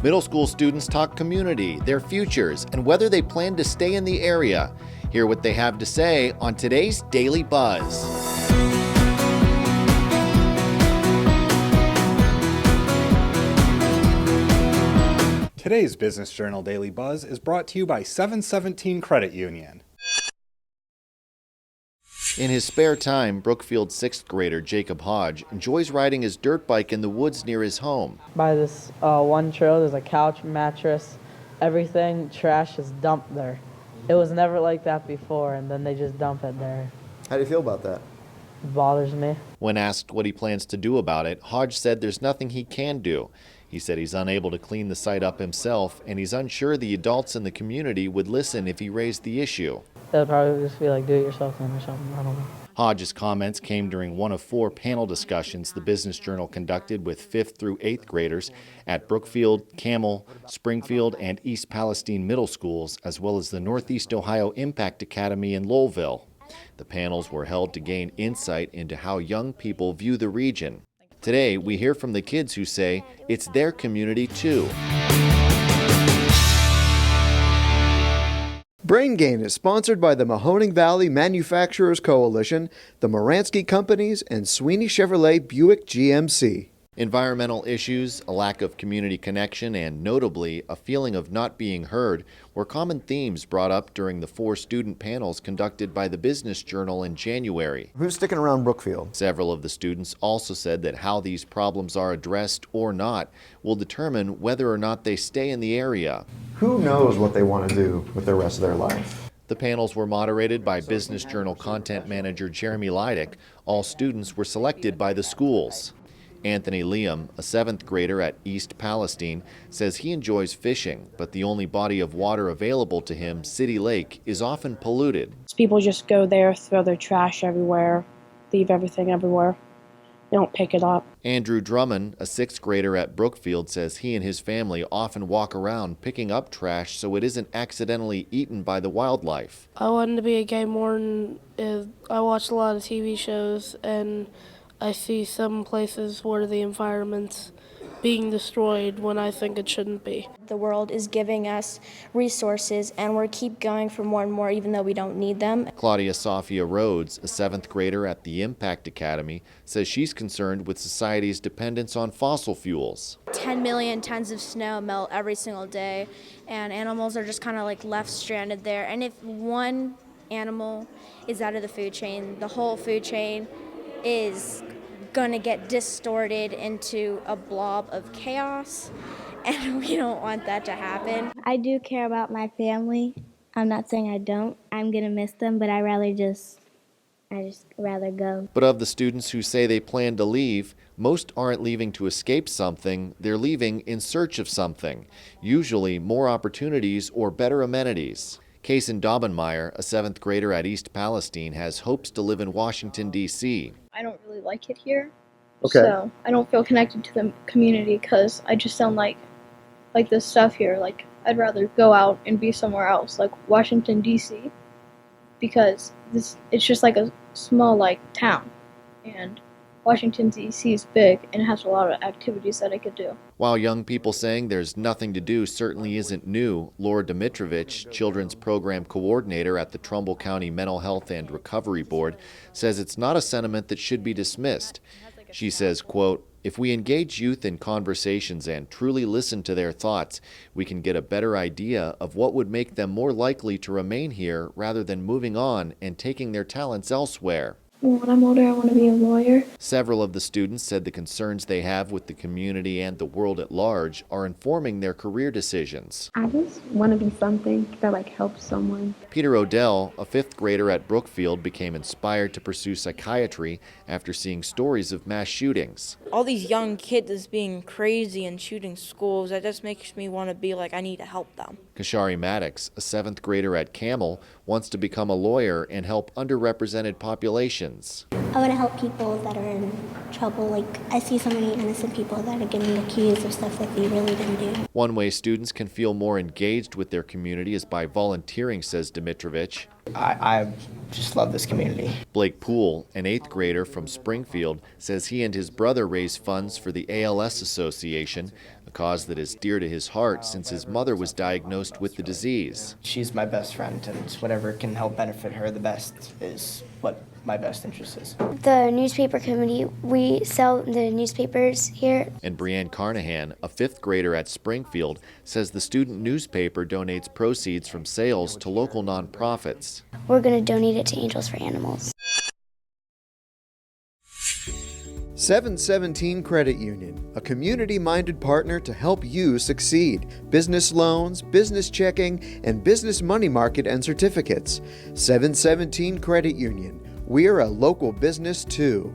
Middle school students talk community, their futures, and whether they plan to stay in the area. Hear what they have to say on today's Daily Buzz. Today's Business Journal Daily Buzz is brought to you by 717 Credit Union. In his spare time, Brookfield 6th grader Jacob Hodge enjoys riding his dirt bike in the woods near his home. By this one trail, there's a couch, mattress, everything, trash is dumped there. It was never like that before, and then they just dump it there. How do you feel about that? It bothers me. When asked what he plans to do about it, Hodge said there's nothing he can do. He said he's unable to clean the site up himself, and he's unsure the adults in the community would listen if he raised the issue. They'll probably just be like, do it yourself then or something, I don't know. Hodge's comments came during one of 4 panel discussions the Business Journal conducted with 5th through 8th graders at Brookfield, Campbell, Springfield, and East Palestine middle schools, as well as the Northeast Ohio Impact Academy in Lowellville. The panels were held to gain insight into how young people view the region. Today, we hear from the kids who say it's their community too. Brain Gain is sponsored by the Mahoning Valley Manufacturers Coalition, the Moransky Companies, and Sweeney Chevrolet Buick GMC. Environmental issues, a lack of community connection, and notably, a feeling of not being heard were common themes brought up during the 4 student panels conducted by the Business Journal in January. Who's sticking around Brookfield? Several of the students also said that how these problems are addressed or not will determine whether or not they stay in the area. Who knows what they want to do with the rest of their life? The panels were moderated by Business Journal content manager Jeremy Leidick. All students were selected by the schools. Anthony Liam, a 7th grader at East Palestine, says he enjoys fishing, but the only body of water available to him, City Lake, is often polluted. People just go there, throw their trash everywhere, leave everything everywhere. They don't pick it up. Andrew Drummond, a 6th grader at Brookfield, says he and his family often walk around picking up trash so it isn't accidentally eaten by the wildlife. I wanted to be a game warden. I watch a lot of TV shows, and I see some places where the environment's being destroyed when I think it shouldn't be. The world is giving us resources, and we're keep going for more and more even though we don't need them. Claudia Sophia Rhodes, a 7th grader at the Impact Academy, says she's concerned with society's dependence on fossil fuels. 10 million tons of snow melt every single day, and animals are just kind of like left stranded there. And if one animal is out of the food chain, the whole food chain is going to get distorted into a blob of chaos, and we don't want that to happen. I do care about my family. I'm not saying I don't. I'm going to miss them, but I just rather go. But of the students who say they plan to leave, most aren't leaving to escape something, they're leaving in search of something, usually more opportunities or better amenities. DAUBENMIRE, a 7th grader at East Palestine, has hopes to live in Washington, D.C. I don't really like it here, Okay. So I don't feel connected to the community because I just don't like this stuff here. Like, I'd rather go out and be somewhere else, like Washington, D.C., because it's just like a small, town, and Washington, D.C. is big and has a lot of activities that I could do. While young people saying there's nothing to do certainly isn't new, Laura Dimitrovich, Children's Program Coordinator at the Trumbull County Mental Health and Recovery Board, says it's not a sentiment that should be dismissed. She says, quote, "If we engage youth in conversations and truly listen to their thoughts, we can get a better idea of what would make them more likely to remain here rather than moving on and taking their talents elsewhere." When I'm older, I want to be a lawyer. Several of the students said the concerns they have with the community and the world at large are informing their career decisions. I just want to be something that helps someone. Peter ODELL, a 5th grader at Brookfield, became inspired to pursue psychiatry after seeing stories of mass shootings. All these young kids being crazy and shooting schools, that just makes me want to be I need to help them. KASHAREE MADDOX, a 7th grader at Campbell, wants to become a lawyer and help underrepresented populations. I want to help people that are in trouble. I see so many innocent people that are getting accused of stuff that they really didn't do. One way students can feel more engaged with their community is by volunteering, says Dimitrovich. I just love this community. Blake POOLE, an 8th grader from Springfield, says he and his brother raise funds for the ALS Association, a a cause that is dear to his heart since his mother was diagnosed with the disease. She's my best friend, and whatever can help benefit her the best is what my best interest is. The newspaper committee, we sell the newspapers here. And Brianne Carnahan, a 5th grader at Springfield, says the student newspaper donates proceeds from sales to local nonprofits. We're going to donate it to Angels for Animals. 717 Credit Union, a community-minded partner to help you succeed. Business loans, business checking, and business money market and certificates. 717 Credit Union. We're a local business too.